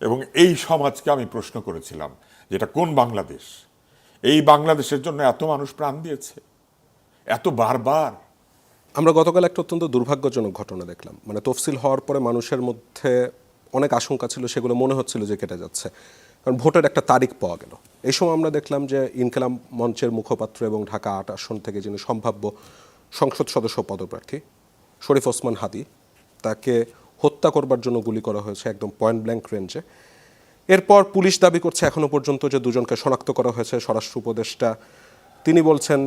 এবং এই সমাজকে আমি প্রশ্ন করেছিলাম যে এটা কোন বাংলাদেশ? এই বাংলাদেশের জন্য এত মানুষ প্রাণ দিয়েছে, এত বারবার। আমরা গতকাল একটা অত্যন্ত দুর্ভাগ্যজনক ঘটনা দেখলাম। মানে তফসিল হওয়ার পরে মানুষের মধ্যে অনেক আশঙ্কা ছিল, সেগুলো মনে হচ্ছিল যে কেটে যাচ্ছে, কারণ ভোটের একটা তারিখ পাওয়া গেল। এই সময় আমরা দেখলাম যে ইনকিলাব মঞ্চের মুখপাত্র এবং ঢাকা ৮ আসন থেকে যিনি সম্ভাব্য সংসদ সদস্য পদপ্রার্থী শরীফ ওসমান হাদি, তাকে হত্যা করবার জন্য গুলি করা হয়েছে একদম পয়েন্ট ব্ল্যাঙ্ক রেঞ্জে। এরপর পুলিশ দাবি করছে এখনো পর্যন্ত যে দুজনকে শনাক্ত করা হয়েছে। স্বরাষ্ট্র উপদেষ্টা তিনি বলছেন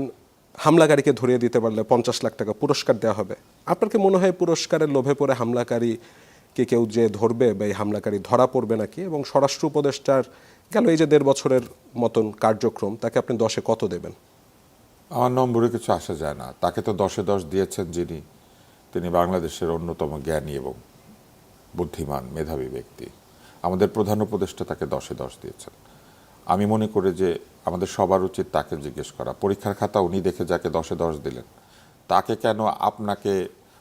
হামলাকারীকে ধরিয়ে দিতে পারলে ৫০ লাখ টাকা পুরস্কার দেওয়া হবে। আপনার কি মনে হয় পুরস্কারের লোভে পড়ে হামলাকারীকে কেউ যে ধরবে বা এই হামলাকারী ধরা পড়বে নাকি? এবং স্বরাষ্ট্র উপদেষ্টার গেল এই যে ১.৫ বছরের মতন কার্যক্রম, তাকে আপনি ১০-এ কত দেবেন? আমার নম্বরে কিছু আসা যায় না। তাকে তো ১০-এ ১০ দিয়েছেন তিনি বাংলাদেশের অন্যতম জ্ঞানী এবং বুদ্ধিমান মেধাবী ব্যক্তি। আমাদের প্রধান উপদেষ্টা তাকে ১০-এ ১০ দিয়েছেন। আমি মনে করি যে আমাদের সবার উচিত তাকে জিজ্ঞেস করা। পরীক্ষার খাতা উনি দেখে যাকে 10-এ 10 দিলেন, তাকে কেন আপনাকে,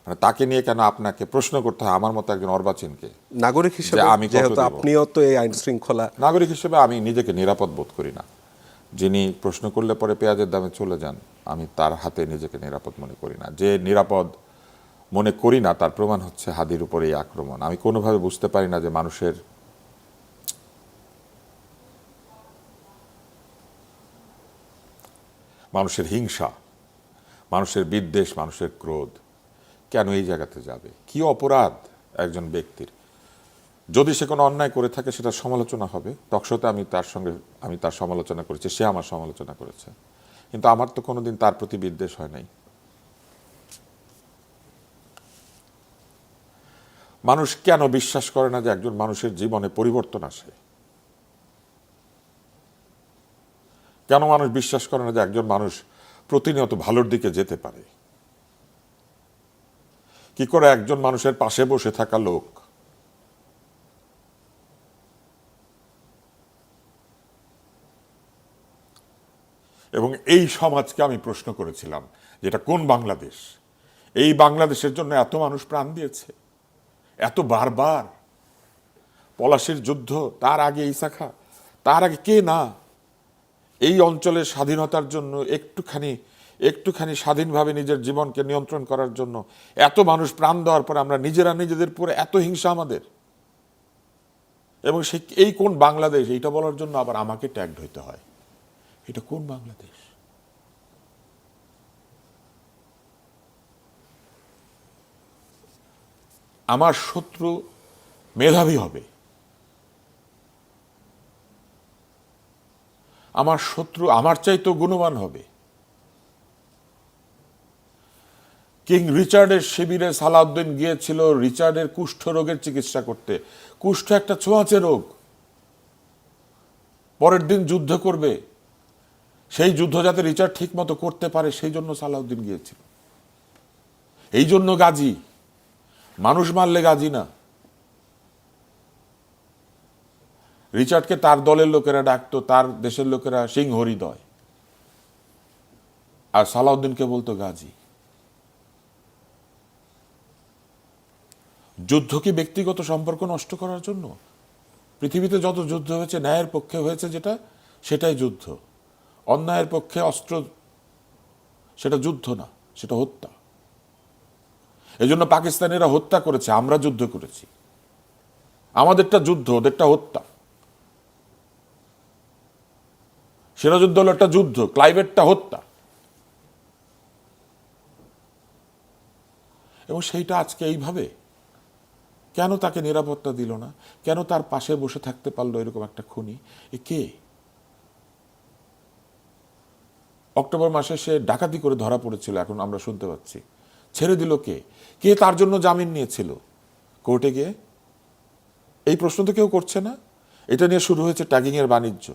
মানে তাকে নিয়ে কেন আপনাকে প্রশ্ন করতে হয় আমার মতো একজন অর্বাচীনকে? নাগরিক হিসেবে যেহেতু আপনিও তো এই আইন শৃঙ্খলা, নাগরিক হিসেবে আমি নিজেকে নিরাপদ বোধ করি না। যিনি প্রশ্ন করলে পরে পেঁয়াজের দামে চলে যান, আমি তার হাতে নিজেকে নিরাপদ মনে করি না। যে নিরাপদ মনে করি না তার প্রমাণ হচ্ছে হাদির উপরে এই আক্রমণ। আমি কোনোভাবে বুঝতে পারি না যে মানুষের হিংসা, মানুষের বিদ্বেষ, মানুষের ক্রোধ কেন এই জায়গাতে যাবে? কি অপরাধ একজন ব্যক্তির? যদি সে কোনো অন্যায় করে থাকে সেটা সমালোচনা হবে। টকশোতে আমি তার সমালোচনা করেছি, সে আমার সমালোচনা করেছে, কিন্তু আমার তো কোনোদিন তার প্রতি বিদ্বেষ হয় নাই। মানুষ কেন বিশ্বাস করে না যে একজন মানুষের জীবনে পরিবর্তন আসে? কেন মানুষ বিশ্বাস করে না যে একজন মানুষ প্রতিনিয়ত ভালোর দিকে যেতে পারে? কি করে একজন মানুষের পাশে বসে থাকা লোক এবং এই সমাজকে আমি প্রশ্ন করেছিলাম যে এটা কোন বাংলাদেশ? এই বাংলাদেশের জন্য এত মানুষ প্রাণ দিয়েছে, এত বারবার। পলাশির যুদ্ধ, তার আগে ইসাখা, তার আগে কে না এই অঞ্চলের স্বাধীনতার জন্য একটুখানি স্বাধীনভাবে নিজের জীবনকে নিয়ন্ত্রণ করার জন্য এত মানুষ প্রাণ দেওয়ার পরে আমরা নিজেদের পরে এত হিংসা আমাদের। এবং এই কোন বাংলাদেশ এইটা বলার জন্য আবার আমাকে ট্যাগড হইতে হয়। এটা কোন বাংলাদেশ? আমার শত্রু মেধাবী হবে, আমার শত্রু আমার চাইতেও গুণবান হবে। কিং রিচার্ডের শিবিরে সালাউদ্দিন গিয়েছিল রিচার্ডের কুষ্ঠ রোগের চিকিৎসা করতে। কুষ্ঠ একটা ছোঁয়াচে রোগ, পরের দিন যুদ্ধ করবে। সেই যুদ্ধ যাতে রিচার্ড ঠিক মতো করতে পারে সেই জন্য সালাউদ্দিন গিয়েছিল। এই জন্য গাজী, মানুষ মারলে গাজী না। রিচার্ডকে তার দলের লোকেরা ডাকতো, তার দেশের লোকেরা সিংহ হৃদয়, আর সালাউদ্দিনকে বলতো গাজী। যুদ্ধ কি ব্যক্তিগত সম্পর্ক নষ্ট করার জন্য? পৃথিবীতে যত যুদ্ধ হয়েছে ন্যায়ের পক্ষে হয়েছে, সেটাই যুদ্ধ। অন্যায়ের পক্ষে অস্ত্র, সেটা যুদ্ধ না, সেটা হত্যা। এজন্য পাকিস্তানিরা হত্যা করেছে, আমরা যুদ্ধ করেছি। আমাদেরটা যুদ্ধ, ওদেরটা হত্যা। সিরাজউদ্দৌলাটা যুদ্ধ, ক্লাইভেরটা হত্যা। এবং সেইটা আজকে এইভাবে কেন তাকে নিরাপত্তা দিল না? কেন তার পাশে বসে থাকতে পারলো এরকম একটা খুনি? এ কে? অক্টোবর মাসে সে ডাকাতি করে ধরা পড়েছিল, এখন আমরা শুনতে পাচ্ছি। ছেড়ে দিল কে? কে তার জন্য জামিন নিয়েছিল কোর্টে গিয়ে? এই প্রশ্ন তো কেউ করছে না। এটা নিয়ে শুরু হয়েছে ট্যাগিং এর বাণিজ্য।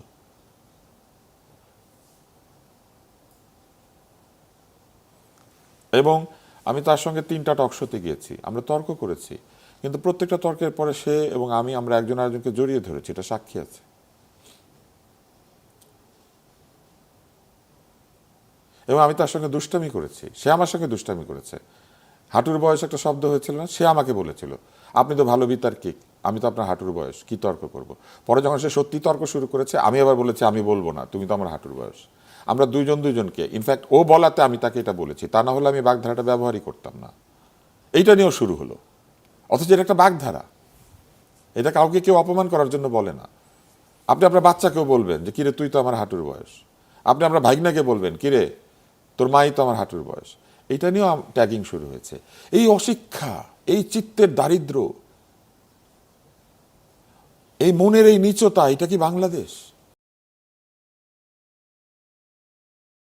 এবং আমি তার সঙ্গে 3টা টকশোতে গিয়েছি, আমরা তর্ক করেছি, কিন্তু প্রত্যেকটা তর্কের পরে সে এবং আমরা একজন আরেকজনকে জড়িয়ে ধরেছি, এটা সাক্ষী আছে। এবং আমি তার সঙ্গে দুষ্টামি করেছি, সে আমার সঙ্গে দুষ্টামি করেছে। হাঁটুর বয়স একটা শব্দ হয়েছিল না, সে আমাকে বলেছিল আপনি তো ভালো বিতার্কিক, আমি তো আপনার হাঁটুর বয়স, কি তর্ক করব। পরে যখন সে সত্যি তর্ক শুরু করেছে, আমি আবার বলেছি আমি বলবো না, তুমি তো আমার হাঁটুর বয়স। আমরা দুইজনকে, ইনফ্যাক্ট ও বলাতে আমি তাকে এটা বলেছি, তা না হলে আমি বাগধারাটা ব্যবহারই করতাম না। এইটা নিয়েও শুরু হলো, অথচ এটা একটা বাগধারা, এটা কাউকে কেউ অপমান করার জন্য বলে না। আপনি আপনার বাচ্চাকেও বলবেন যে কিরে তুই তো আমার হাঁটুর বয়স, আপনি আপনার ভাগনাকে বলবেন কিরে তোর মাই তো আমার হাঁটুর বয়স। এটা নিয়েও ট্যাগিং শুরু হয়েছে। এই অশিক্ষা, এই চিত্তের দারিদ্র্য, এই মনের এই নীচতা, এটা কি বাংলাদেশ?